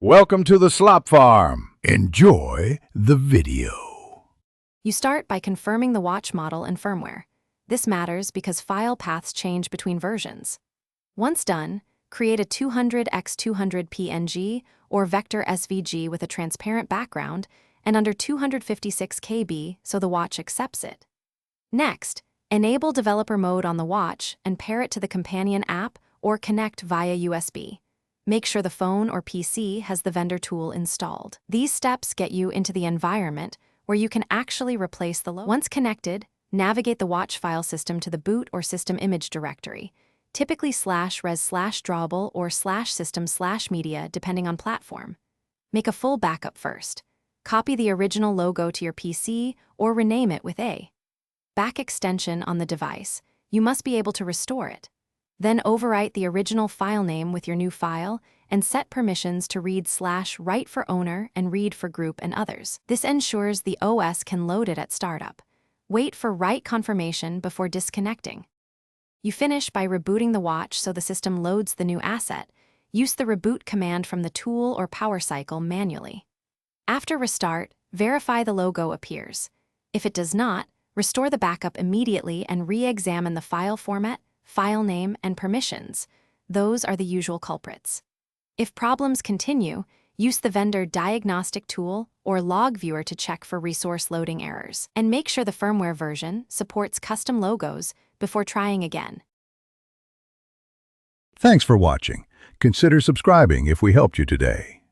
Welcome to the Slop Farm. Enjoy the video. You start by confirming the watch model and firmware. This matters because file paths change between versions. Once done, create a 200x200 PNG or vector SVG with a transparent background and under 256 KB so the watch accepts it. Next, enable developer mode on the watch and pair it to the companion app or connect via USB. Make sure the phone or PC has the vendor tool installed. These steps get you into the environment where you can actually replace the logo. Once connected, navigate the watch file system to the boot or system image directory, typically /res/drawable or /system/media depending on platform. Make a full backup first. Copy the original logo to your PC or rename it with a back extension on the device. You must be able to restore it. Then overwrite the original file name with your new file and set permissions to read /write for owner and read for group and others. This ensures the OS can load it at startup. Wait for write confirmation before disconnecting. You finish by rebooting the watch so the system loads the new asset. Use the reboot command from the tool or power cycle manually. After restart, verify the logo appears. If it does not, restore the backup immediately and re-examine the file format, file name, and permissions. Those are the usual culprits. If problems continue, use the vendor diagnostic tool or log viewer to check for resource loading errors. And make sure the firmware version supports custom logos before trying again. Thanks for watching. Consider subscribing if we helped you today.